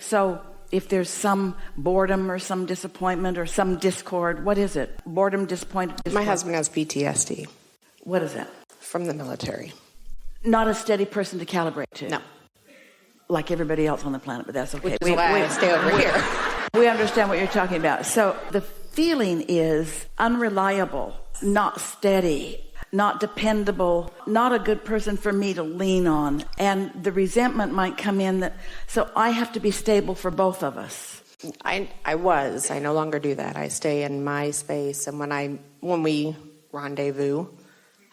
So if there's some boredom or some disappointment or some discord, what is it? Boredom, disappointment, discord? My husband has PTSD. What is that? From the military. Not a steady person to calibrate to. No. Like everybody else on the planet, but that's okay. Which is why I stay over here. We understand what you're talking about. So the feeling is unreliable, not steady, not dependable, not a good person for me to lean on. And the resentment might come in that, so I have to be stable for both of us. I no longer do that. I stay in my space, and when we rendezvous,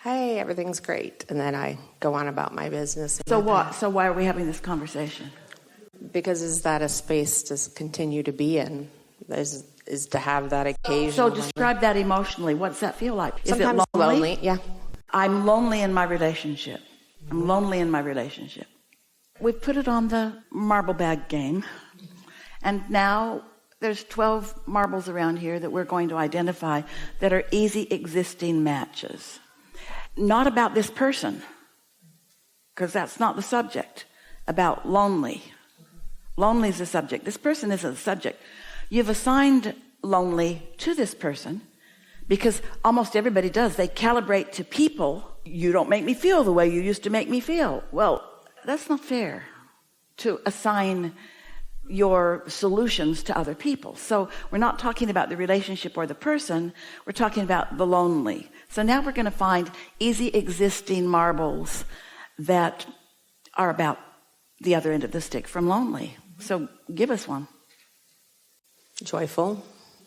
hey, everything's great, and then I go on about my business. So what? So why are we having this conversation? Because is that a space to continue to be in? Is to have that occasion. So describe that emotionally. What does that feel like? Sometimes is it lonely? Yeah. I'm lonely in my relationship. I'm lonely in my relationship. We've put it on the marble bag game, and now there's 12 marbles around here that we're going to identify that are easy existing matches. Not about this person, because that's not the subject. About lonely. Lonely is the subject. This person isn't the subject. You've assigned lonely to this person because almost everybody does. They calibrate to people. You don't make me feel the way you used to make me feel. Well, that's not fair to assign your solutions to other people. So we're not talking about the relationship or the person. We're talking about the lonely. So now we're going to find easy existing marbles that are about the other end of the stick from lonely. So give us one. Joyful,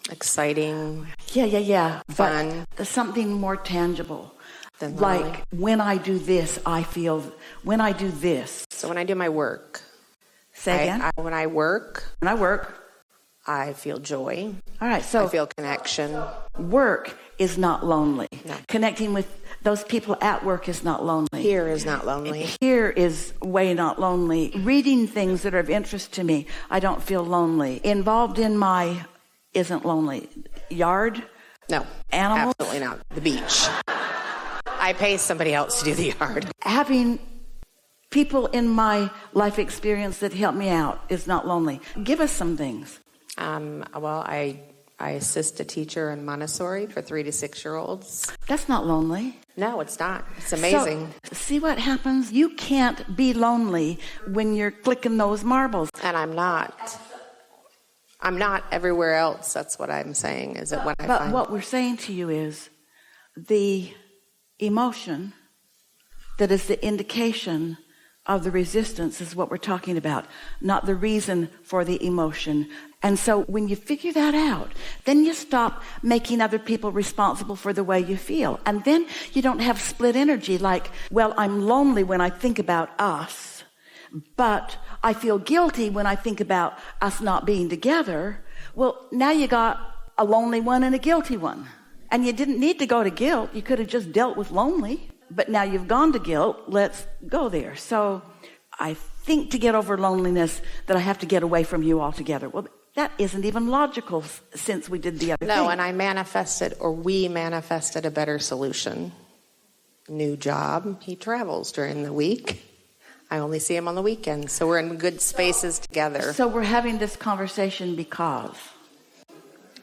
exciting. Yeah. Fun. But something more tangible. Than like lonely. When I do this, I feel, when I do this. So when I do my work. Say again? When I work, I feel joy. All right, so I feel connection. Work is not lonely. No. Connecting with those people at work is not lonely. Here is not lonely. Here is way not lonely. Reading things that are of interest to me, I don't feel lonely. Involved in my isn't lonely. Yard? No. Animals? Absolutely not. The beach. I pay somebody else to do the yard. Having people in my life experience that help me out is not lonely. Give us some things. Well, I assist a teacher in Montessori for 3 to 6 year olds. That's not lonely. No, it's not. It's amazing. So, see what happens? You can't be lonely when you're clicking those marbles. And I'm not. I'm not everywhere else. That's what I'm saying. Is that when I But find what we're saying to you is the emotion that is the indication of the resistance is what we're talking about, not the reason for the emotion. And so when you figure that out, then you stop making other people responsible for the way you feel. And then you don't have split energy like, well, I'm lonely when I think about us, but I feel guilty when I think about us not being together. Well, now you got a lonely one and a guilty one. And you didn't need to go to guilt. You could have just dealt with lonely. But now you've gone to guilt, let's go there. So I think to get over loneliness that I have to get away from you altogether. Well, that isn't even logical since we did the other thing. No, and we manifested a better solution. New job. He travels during the week. I only see him on the weekends. So we're in good spaces together. So we're having this conversation because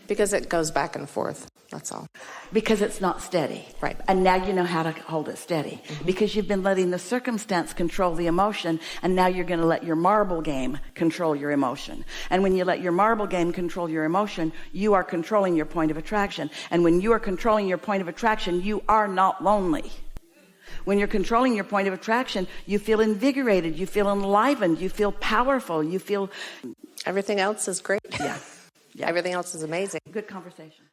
it goes back and forth. That's all. Because it's not steady. Right. And now you know how to hold it steady. Mm-hmm. Because you've been letting the circumstance control the emotion, and now you're going to let your marble game control your emotion. And when you let your marble game control your emotion, you are controlling your point of attraction. And when you are controlling your point of attraction, you are not lonely. When you're controlling your point of attraction, you feel invigorated, you feel enlivened, you feel powerful, you feel... Everything else is great. Yeah. Everything else is amazing. Good conversation.